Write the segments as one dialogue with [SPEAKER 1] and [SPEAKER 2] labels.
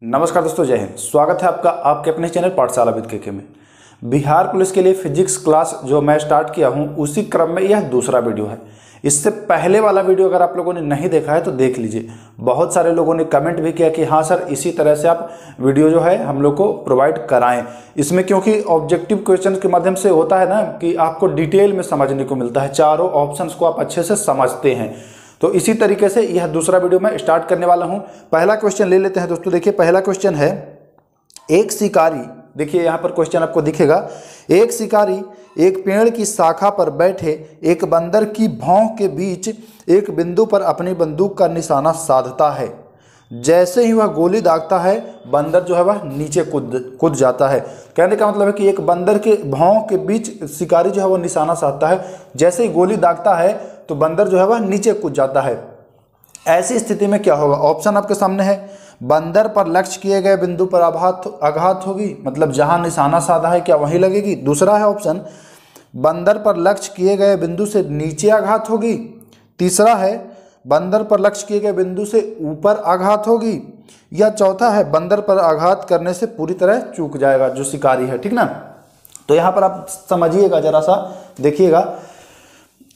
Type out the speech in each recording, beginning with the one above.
[SPEAKER 1] नमस्कार दोस्तों, जय हिंद। स्वागत है आपका आपके अपने चैनल पाठशाला विद के में। बिहार पुलिस के लिए फिजिक्स क्लास जो मैं स्टार्ट किया हूं, उसी क्रम में यह दूसरा वीडियो है। इससे पहले वाला वीडियो अगर आप लोगों ने नहीं देखा है तो देख लीजिए। बहुत सारे लोगों ने कमेंट भी किया कि हाँ सर, इसी तरह से आप वीडियो जो है हम लोग को प्रोवाइड कराएं। इसमें क्योंकि ऑब्जेक्टिव क्वेश्चन के माध्यम से होता है ना कि आपको डिटेल में समझने को मिलता है, चारों ऑप्शंस को आप अच्छे से समझते हैं। तो इसी तरीके से यह दूसरा वीडियो मैं स्टार्ट करने वाला हूं। पहला क्वेश्चन ले लेते हैं दोस्तों। देखिए, पहला क्वेश्चन है, एक शिकारी, देखिए यहां पर क्वेश्चन आपको दिखेगा, एक शिकारी एक पेड़ की शाखा पर बैठे एक बंदर की भौं के बीच एक बिंदु पर अपनी बंदूक का निशाना साधता है। जैसे ही वह गोली दागता है, बंदर जो है वह नीचे कूद जाता है। कहने का मतलब है कि एक बंदर के भौं के बीच शिकारी जो है वह निशाना साधता है। जैसे ही गोली दागता है तो बंदर जो है वह नीचे कूद जाता है। ऐसी स्थिति में क्या होगा? ऑप्शन आपके सामने है। बंदर पर लक्ष्य किए गए बिंदु पर आघात होगी, मतलब जहां निशाना साधा है क्या वहीं लगेगी। दूसरा है ऑप्शन, बंदर पर लक्ष्य किए गए बिंदु से नीचे आघात होगी। तीसरा है, बंदर पर लक्ष्य किए गए बिंदु से ऊपर आघात होगी। या चौथा है, बंदर पर आघात करने से पूरी तरह चूक जाएगा जो शिकारी है। ठीक ना? तो यहां पर आप समझिएगा, जरा सा देखिएगा।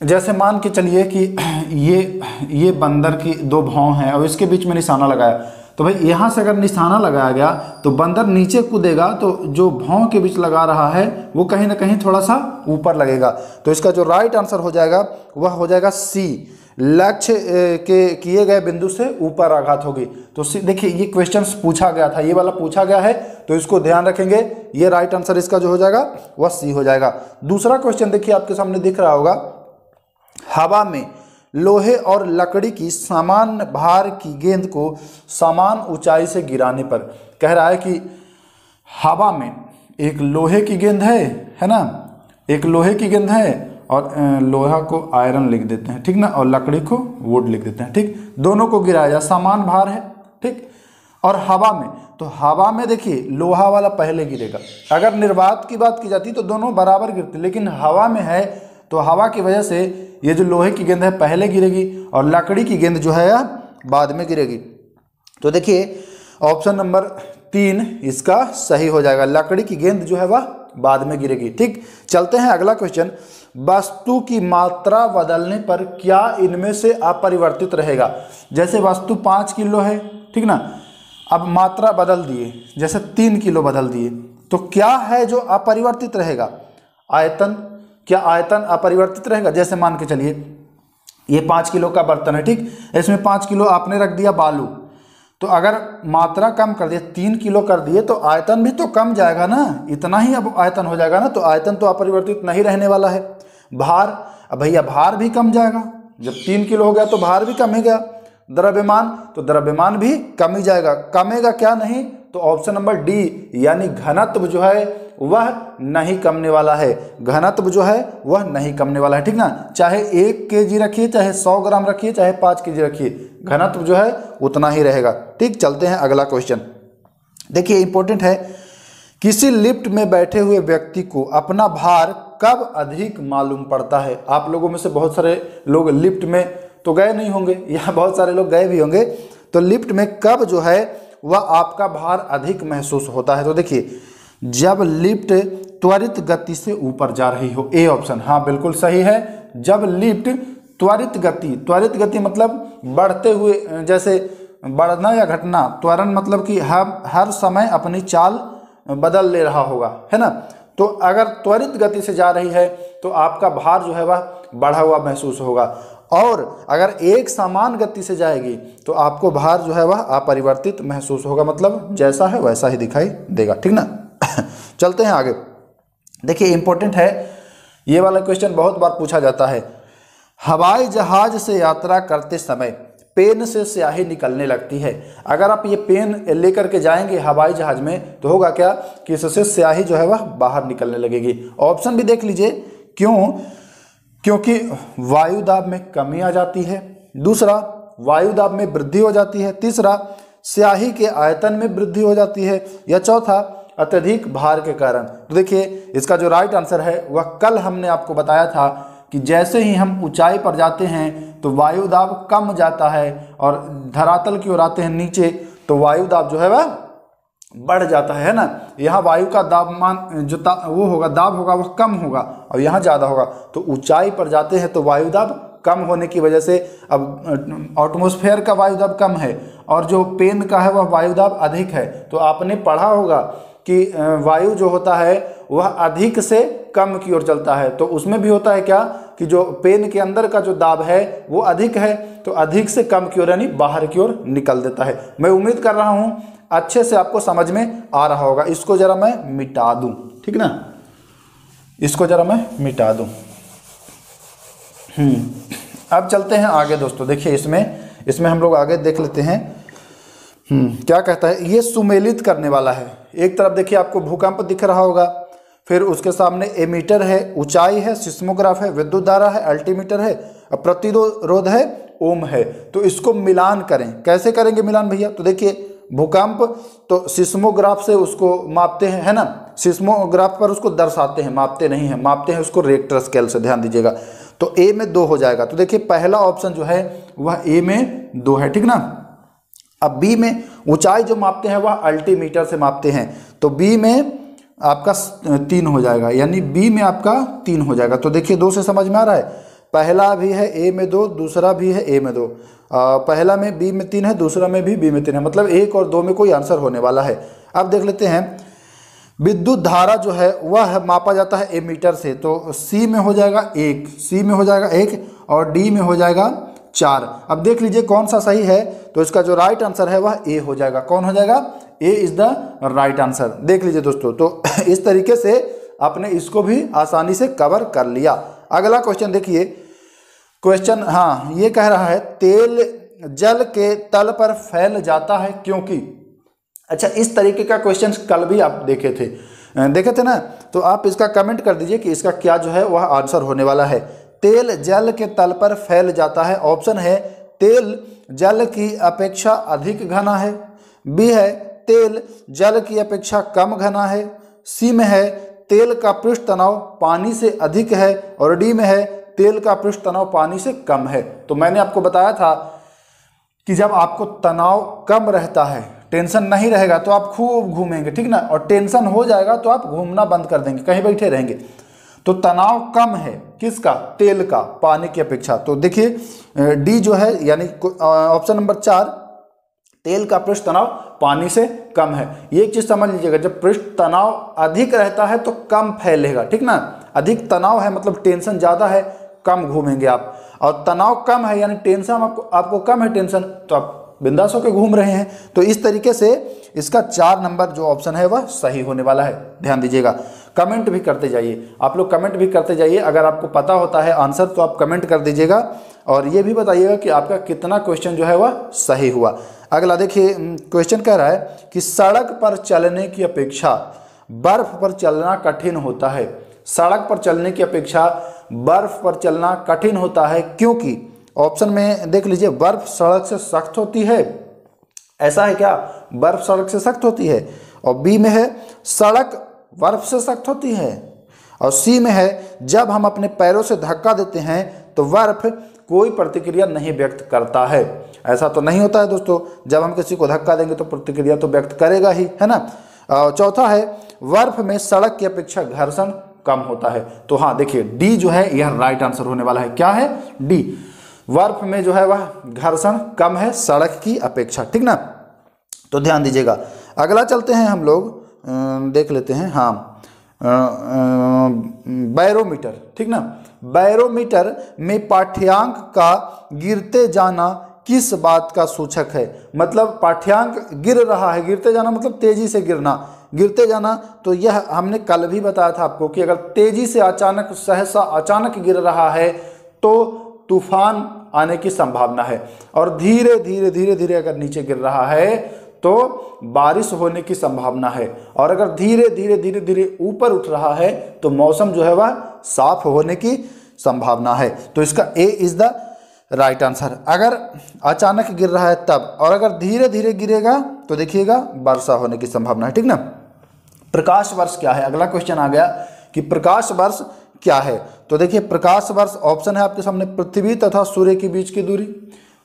[SPEAKER 1] जैसे मान के चलिए कि ये बंदर की दो भौं हैं और इसके बीच में निशाना लगाया, तो भाई यहाँ से अगर निशाना लगाया गया तो बंदर नीचे कूदेगा, तो जो भौं के बीच लगा रहा है वो कहीं ना कहीं थोड़ा सा ऊपर लगेगा। तो इसका जो राइट आंसर हो जाएगा वह हो जाएगा सी, लक्ष्य के किए गए बिंदु से ऊपर आघात होगी। तो देखिए, ये क्वेश्चन पूछा गया था, ये वाला पूछा गया है, तो इसको ध्यान रखेंगे। ये राइट आंसर इसका जो हो जाएगा वह सी हो जाएगा। दूसरा क्वेश्चन देखिए, आपके सामने दिख रहा होगा, हवा में लोहे और लकड़ी की समान भार की गेंद को समान ऊंचाई से गिराने पर, कह रहा है कि हवा में एक लोहे की गेंद है ना, एक लोहे की गेंद है और लोहा को आयरन लिख देते हैं, ठीक ना, और लकड़ी को वुड लिख देते हैं, ठीक। दोनों को गिराया जाए, समान भार है, ठीक। और हवा में, तो हवा में देखिए लोहा वाला पहले गिरेगा। अगर निर्वात की बात की जाती तो दोनों बराबर गिरते, लेकिन हवा में है तो हवा की वजह से ये जो लोहे की गेंद है पहले गिरेगी और लकड़ी की गेंद जो है बाद में गिरेगी। तो देखिए ऑप्शन नंबर 3 इसका सही हो जाएगा, लकड़ी की गेंद जो है वह बाद में गिरेगी, ठीक। चलते हैं अगला क्वेश्चन, वस्तु की मात्रा बदलने पर क्या इनमें से अपरिवर्तित रहेगा? जैसे वस्तु 5 किलो है, ठीक ना, अब मात्रा बदल दिए, जैसे 3 किलो बदल दिए, तो क्या है जो अपरिवर्तित रहेगा? आयतन। क्या आयतन अपरिवर्तित रहेगा? जैसे मान के चलिए ये 5 किलो का बर्तन है, ठीक, इसमें 5 किलो आपने रख दिया बालू, तो अगर मात्रा कम कर दिए, 3 किलो कर दिए, तो आयतन भी तो कम जाएगा ना, इतना ही अब आयतन हो जाएगा ना, तो आयतन तो अपरिवर्तित नहीं रहने वाला है। भार, अब भैया भार भी कम जाएगा, जब 3 किलो हो गया तो भार भी कम ही गया। द्रव्यमान, तो द्रव्यमान भी कम ही जाएगा। कमेगा क्या नहीं? तो ऑप्शन नंबर डी, यानी घनत्व जो है वह नहीं कमने वाला है, घनत्व जो है वह नहीं कमने वाला है, ठीक ना। चाहे 1 kg रखिए, चाहे 100 ग्राम रखिए, चाहे 5 kg रखिए, घनत्व जो है उतना ही रहेगा, ठीक। चलते हैं अगला क्वेश्चन। देखिए इंपॉर्टेंट है, किसी लिफ्ट में बैठे हुए व्यक्ति को अपना भार कब अधिक मालूम पड़ता है? आप लोगों में से बहुत सारे लोग लिफ्ट में तो गए नहीं होंगे, या बहुत सारे लोग गए भी होंगे, तो लिफ्ट में कब जो है वह आपका भार अधिक महसूस होता है? तो देखिए, जब लिफ्ट त्वरित गति से ऊपर जा रही हो, ए ऑप्शन, हाँ बिल्कुल सही है। जब लिफ्ट त्वरित गति मतलब बढ़ते हुए, जैसे बढ़ना या घटना, त्वरण मतलब कि हर समय अपनी चाल बदल ले रहा होगा, है ना। तो अगर त्वरित गति से जा रही है तो आपका भार जो है वह बढ़ा हुआ महसूस होगा, और अगर एक समान गति से जाएगी तो आपको भार जो है वह अपरिवर्तित महसूस होगा, मतलब जैसा है वैसा ही दिखाई देगा, ठीक ना। चलते हैं आगे। देखिए इंपॉर्टेंट है, ये वाला क्वेश्चन बहुत बार पूछा जाता है, हवाई जहाज से यात्रा करते समय पेन से स्याही निकलने लगती है। अगर आप ये पेन लेकर के जाएंगे हवाई जहाज में तो होगा क्या कि इससे स्याही जो है वह बाहर निकलने लगेगी। ऑप्शन भी देख लीजिए, क्यों? क्योंकि वायु दाब में कमी आ जाती है, दूसरा वायु दाब में वृद्धि हो जाती है, तीसरा स्याही के आयतन में वृद्धि हो जाती है, या चौथा अत्यधिक भार के कारण। तो देखिए इसका जो राइट आंसर है वह कल हमने आपको बताया था कि जैसे ही हम ऊंचाई पर जाते हैं तो वायु दाब कम जाता है और धरातल की ओर आते हैं नीचे तो वायु दाब जो है वह बढ़ जाता है ना। यहाँ वायु का दाबमान जो वो होगा, दाब होगा, वह कम होगा और यहाँ ज़्यादा होगा। तो ऊंचाई पर जाते हैं तो वायु दाब कम होने की वजह से, अब एटमॉस्फेयर का वायु दाब कम है और जो पेन का है वह वायु दाब अधिक है। तो आपने पढ़ा होगा कि वायु जो होता है वह अधिक से कम की ओर चलता है। तो उसमें भी होता है क्या कि जो पेन के अंदर का जो दाब है वो अधिक है, तो अधिक से कम की ओर यानी बाहर की ओर निकल देता है। मैं उम्मीद कर रहा हूँ अच्छे से आपको समझ में आ रहा होगा। इसको जरा मैं मिटा दूं, ठीक ना, इसको जरा मैं मिटा दूं। अब चलते हैं आगे दोस्तों। देखिए इसमें हम लोग आगे देख लेते हैं। क्या कहता है, ये सुमेलित करने वाला है। एक तरफ देखिए आपको भूकंप दिख रहा होगा, फिर उसके सामने एमीटर है, ऊंचाई है, सिस्मोग्राफ है, विद्युत धारा है, अल्टीमीटर है, प्रतिरोध है, ओम है। तो इसको मिलान करें। कैसे करेंगे मिलान भैया? तो देखिए भूकंप तो सिस्मोग्राफ से उसको मापते हैं, है ना, सिस्मोग्राफ पर उसको दर्शाते हैं, मापते नहीं हैं, मापते हैं उसको रिएक्टर स्केल से। ध्यान दीजिएगा। तो ए में 2 हो जाएगा। तो देखिए पहला ऑप्शन जो है वह ए में 2 है, ठीक ना। अब बी में ऊंचाई जो मापते हैं वह अल्टीमीटर से मापते हैं, तो बी में आपका 3 हो जाएगा, यानी बी में आपका 3 हो जाएगा। तो देखिए 2 से समझ में आ रहा है, पहला भी है ए में 2, दूसरा भी है ए में 2। पहला में बी में 3 है, दूसरा में भी बी में 3 है, मतलब 1 और 2 में कोई आंसर होने वाला है। अब देख लेते हैं विद्युत धारा जो है वह मापा जाता है एमीटर से, तो सी में हो जाएगा 1, सी में हो जाएगा 1 और डी में हो जाएगा 4। अब देख लीजिए कौन सा सही है, तो इसका जो राइट आंसर है वह ए हो जाएगा। कौन हो जाएगा? ए इज द राइट आंसर। देख लीजिए दोस्तों, तो इस तरीके से आपने इसको भी आसानी से कवर कर लिया। अगला क्वेश्चन देखिए, क्वेश्चन हाँ ये कह रहा है तेल जल के तल पर फैल जाता है क्योंकि। अच्छा, इस तरीके का क्वेश्चन कल भी आप देखे थे ना, तो आप इसका कमेंट कर दीजिए कि इसका क्या जो है वह आंसर होने वाला है। तेल जल के तल पर फैल जाता है। ऑप्शन है तेल जल की अपेक्षा अधिक घना है, बी है तेल जल की अपेक्षा कम घना है, सी में है तेल का पृष्ठ तनाव पानी से अधिक है और डी में है तेल का पृष्ठ तनाव पानी से कम है। तो मैंने आपको बताया था कि जब आपको तनाव कम रहता है, टेंशन नहीं रहेगा तो आप खूब घूमेंगे, ठीक ना, और टेंशन हो जाएगा तो आप घूमना बंद कर देंगे, कहीं बैठे रहेंगे। तो तनाव कम है किसका? तेल का, पानी की अपेक्षा। तो देखिए डी जो है यानी ऑप्शन नंबर 4 तेल का पृष्ठ तनाव पानी से कम है। ये एक चीज समझ लीजिएगा, जब पृष्ठ तनाव अधिक रहता है तो कम फैलेगा, ठीक ना। अधिक तनाव है मतलब टेंशन ज्यादा है, कम घूमेंगे आप, और तनाव कम है यानी टेंशन आपको कम है टेंशन, तो आप बिंदास होकर घूम रहे हैं। तो इस तरीके से इसका 4 नंबर जो ऑप्शन है वह सही होने वाला है। ध्यान दीजिएगा। कमेंट भी करते जाइए, आप लोग कमेंट भी करते जाइए। अगर आपको पता होता है आंसर तो आप कमेंट कर दीजिएगा और ये भी बताइएगा कि आपका कितना क्वेश्चन जो है वह सही हुआ। अगला देखिए क्वेश्चन कह रहा है कि सड़क पर चलने की अपेक्षा बर्फ पर चलना कठिन होता है। सड़क पर चलने की अपेक्षा बर्फ पर चलना कठिन होता है क्योंकि। ऑप्शन में देख लीजिए, बर्फ सड़क से सख्त होती है, ऐसा है क्या? बर्फ सड़क से सख्त होती है। और बी में है सड़क बर्फ से सख्त होती है। और सी में है जब हम अपने पैरों से धक्का देते हैं तो बर्फ कोई प्रतिक्रिया नहीं व्यक्त करता है। ऐसा तो नहीं होता है दोस्तों, जब हम किसी को धक्का देंगे तो प्रतिक्रिया तो व्यक्त करेगा ही, है ना। चौथा है बर्फ में सड़क की अपेक्षा घर्षण कम होता है। तो हाँ देखिए डी जो है यह राइट आंसर होने वाला है। क्या है? डी, बर्फ में जो है वह घर्षण कम है सड़क की अपेक्षा, ठीक ना। तो ध्यान दीजिएगा। अगला चलते हैं हम लोग, देख लेते हैं हाँ बैरोमीटर, ठीक ना। बैरोमीटर में पाठ्यांक का गिरते जाना किस बात का सूचक है? मतलब पाठ्यांक गिर रहा है, गिरते जाना मतलब तेजी से गिरना, गिरते जाना। तो यह हमने कल भी बताया था आपको कि अगर तेजी से अचानक सहसा अचानक गिर रहा है तो तूफान आने की संभावना है, और धीरे धीरे धीरे धीरे अगर नीचे गिर रहा है तो बारिश होने की संभावना है, और अगर धीरे धीरे धीरे धीरे ऊपर उठ रहा है तो मौसम जो है वह साफ होने की संभावना है। तो इसका ए इज द राइट आंसर। अगर अचानक गिर रहा है तब, और अगर धीरे धीरे गिरेगा तो देखिएगा वर्षा होने की संभावना है, ठीक ना। प्रकाश वर्ष क्या है? अगला क्वेश्चन आ गया कि प्रकाश वर्ष क्या है। तो देखिए प्रकाश वर्ष ऑप्शन है आपके सामने पृथ्वी तथा सूर्य के बीच की दूरी,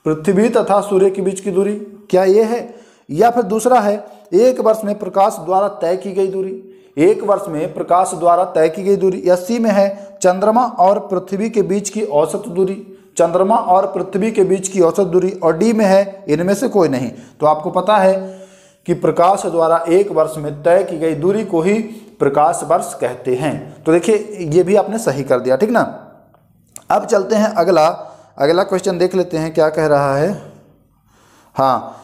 [SPEAKER 1] पृथ्वी तथा सूर्य के बीच की दूरी क्या ये है, या फिर दूसरा है एक वर्ष में प्रकाश द्वारा तय की गई दूरी, एक वर्ष में प्रकाश द्वारा तय की गई दूरी। या सी में है चंद्रमा और पृथ्वी के बीच की औसत दूरी, चंद्रमा और पृथ्वी के बीच की औसत दूरी। और डी में है इनमें से कोई नहीं। तो आपको पता है कि प्रकाश द्वारा एक वर्ष में तय की गई दूरी को ही प्रकाश वर्ष कहते हैं। तो देखिए ये भी आपने सही कर दिया, ठीक ना। अब चलते हैं अगला क्वेश्चन देख लेते हैं क्या कह रहा है। हाँ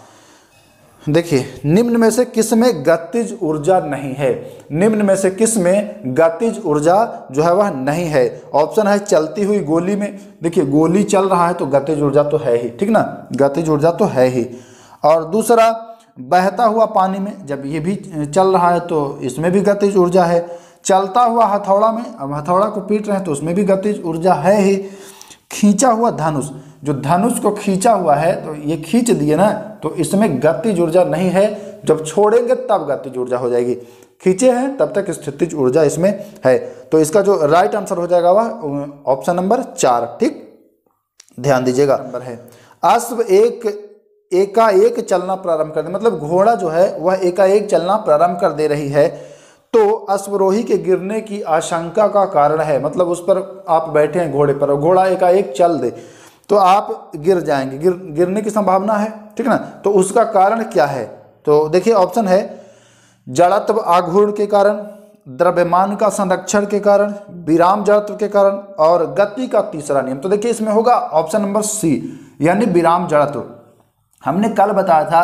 [SPEAKER 1] देखिए, निम्न में से किस में गतिज ऊर्जा नहीं है, निम्न में से किस में गतिज ऊर्जा जो है वह नहीं है। ऑप्शन है चलती हुई गोली में, देखिए गोली चल रहा है तो गतिज ऊर्जा तो है ही, ठीक ना, गतिज ऊर्जा तो है ही। और दूसरा बहता हुआ पानी में, जब ये भी चल रहा है तो इसमें भी गतिज ऊर्जा है। चलता हुआ हथौड़ा में, अब हथौड़ा को पीट रहे हैं तो उसमें भी गतिज ऊर्जा है ही। खींचा हुआ धनुष, जो धनुष को खींचा हुआ है तो ये खींच दिए ना, तो इसमें गतिज ऊर्जा नहीं है, जब छोड़ेंगे तब गतिज ऊर्जा हो जाएगी। खींचे हैं तब तक स्थितिज ऊर्जा इसमें है। तो इसका जो राइट आंसर हो जाएगा वह ऑप्शन नंबर 4, ठीक, ध्यान दीजिएगा। नंबर है अश्व एकाएक चलना प्रारंभ कर दे, मतलब घोड़ा जो है वह एकाएक चलना प्रारंभ कर दे रही है तो अश्वरोही के गिरने की आशंका का कारण है। मतलब उस पर आप बैठे हैं घोड़े पर और घोड़ा एकाएक चल दे तो आप गिर जाएंगे, गिरने की संभावना है, ठीक ना। तो उसका कारण क्या है? तो देखिए ऑप्शन है जड़त्व आघूर्ण के कारण, द्रव्यमान का संरक्षण के कारण, विराम जड़त्व के कारण और गति का तीसरा नियम। तो देखिए इसमें होगा ऑप्शन नंबर सी, यानी विराम जड़त्व। हमने कल बताया था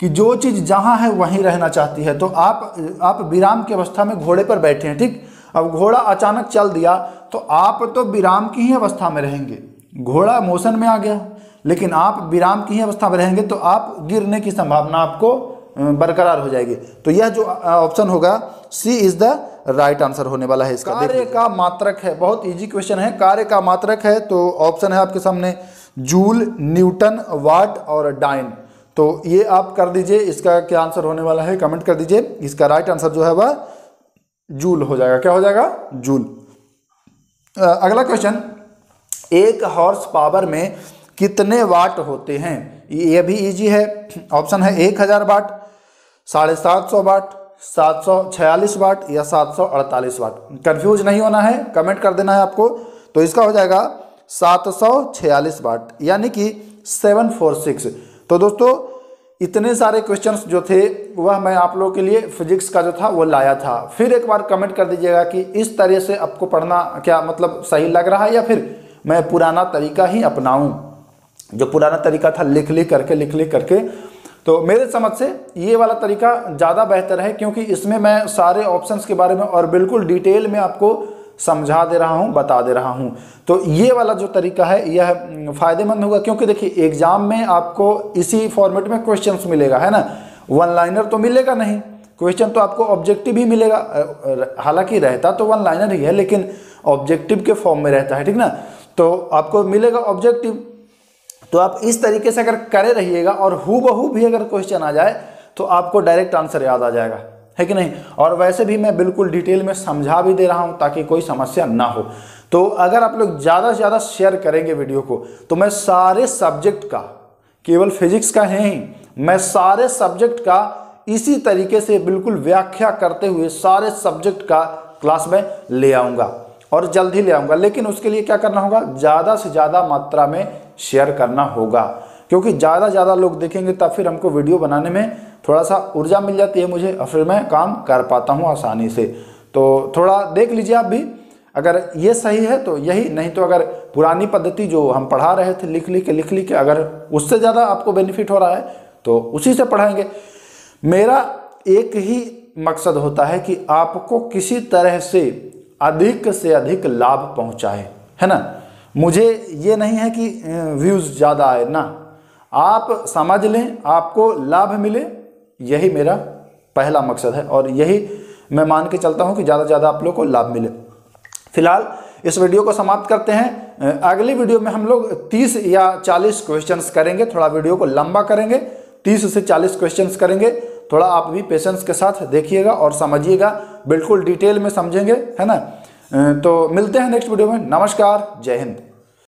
[SPEAKER 1] कि जो चीज़ जहाँ है वहीं रहना चाहती है। तो आप विराम की अवस्था में घोड़े पर बैठे हैं, ठीक, अब घोड़ा अचानक चल दिया तो आप तो विराम की ही अवस्था में रहेंगे, घोड़ा मोशन में आ गया, लेकिन आप विराम की ही अवस्था में रहेंगे तो आप गिरने की संभावना आपको बरकरार हो जाएगी। तो यह जो ऑप्शन होगा सी इज द राइट आंसर होने वाला है इसका। कार्य का मात्रक है, बहुत इजी क्वेश्चन है। कार्य का मात्रक है तो ऑप्शन है आपके सामने जूल, न्यूटन, वाट और डाइन। तो ये आप कर दीजिए, इसका क्या आंसर होने वाला है कमेंट कर दीजिए। इसका राइट आंसर जो है वह जूल हो जाएगा। क्या हो जाएगा? जूल। अगला क्वेश्चन, एक हॉर्स पावर में कितने वाट होते हैं? ये भी इजी है। ऑप्शन है 1000 वाट, 750 वाट, 746 वाट या 748 वाट। कंफ्यूज नहीं होना है, कमेंट कर देना है आपको। तो इसका हो जाएगा 746 वाट, यानी कि 746। तो दोस्तों इतने सारे क्वेश्चंस जो थे वह मैं आप लोगों के लिए फिजिक्स का जो था वो लाया था। फिर एक बार कमेंट कर दीजिएगा कि इस तरह से आपको पढ़ना क्या मतलब सही लग रहा है या फिर मैं पुराना तरीका ही अपनाऊं, जो पुराना तरीका था लिख लिख करके। तो मेरे समझ से ये वाला तरीका ज़्यादा बेहतर है, क्योंकि इसमें मैं सारे ऑप्शंस के बारे में और बिल्कुल डिटेल में आपको समझा दे रहा हूँ, बता दे रहा हूँ। तो ये वाला जो तरीका है यह फ़ायदेमंद होगा, क्योंकि देखिए एग्जाम में आपको इसी फॉर्मेट में क्वेश्चंस मिलेगा, है ना। वन लाइनर तो मिलेगा नहीं, क्वेश्चन तो आपको ऑब्जेक्टिव ही मिलेगा। हालांकि रहता तो वन लाइनर ही है, लेकिन ऑब्जेक्टिव के फॉर्म में रहता है, ठीक ना। तो आपको मिलेगा ऑब्जेक्टिव। तो आप इस तरीके से अगर करे रहिएगा और हूबहू भी अगर क्वेश्चन आ जाए तो आपको डायरेक्ट आंसर याद आ जाएगा, है कि नहीं। और वैसे भी मैं बिल्कुल डिटेल में समझा भी दे रहा हूं ताकि कोई समस्या ना हो। तो अगर आप लोग ज़्यादा से ज़्यादा शेयर करेंगे वीडियो को तो मैं सारे सब्जेक्ट का, केवल फिजिक्स का है ही, मैं सारे सब्जेक्ट का इसी तरीके से बिल्कुल व्याख्या करते हुए सारे सब्जेक्ट का क्लास में ले आऊँगा और जल्द ही ले आऊँगा। लेकिन उसके लिए क्या करना होगा? ज़्यादा से ज़्यादा मात्रा में शेयर करना होगा, क्योंकि ज़्यादा लोग देखेंगे तब फिर हमको वीडियो बनाने में थोड़ा सा ऊर्जा मिल जाती है मुझे और फिर मैं काम कर पाता हूँ आसानी से। तो थोड़ा देख लीजिए आप भी, अगर ये सही है तो यही, नहीं तो अगर पुरानी पद्धति जो हम पढ़ा रहे थे लिख लिख के अगर उससे ज़्यादा आपको बेनिफिट हो रहा है तो उसी से पढ़ाएंगे। मेरा एक ही मकसद होता है कि आपको किसी तरह से अधिक लाभ पहुँचाए, है ना। मुझे ये नहीं है कि व्यूज़ ज़्यादा आए ना, आप समझ लें, आपको लाभ मिले, यही मेरा पहला मकसद है और यही मैं मान के चलता हूँ कि ज़्यादा से ज़्यादा आप लोगों को लाभ मिले। फिलहाल इस वीडियो को समाप्त करते हैं। अगली वीडियो में हम लोग 30 या 40 क्वेश्चंस करेंगे, थोड़ा वीडियो को लंबा करेंगे, 30 से 40 क्वेश्चंस करेंगे। थोड़ा आप भी पेशेंस के साथ देखिएगा और समझिएगा, बिल्कुल डिटेल में समझेंगे, है ना। तो मिलते हैं नेक्स्ट वीडियो में। नमस्कार, जय हिंद।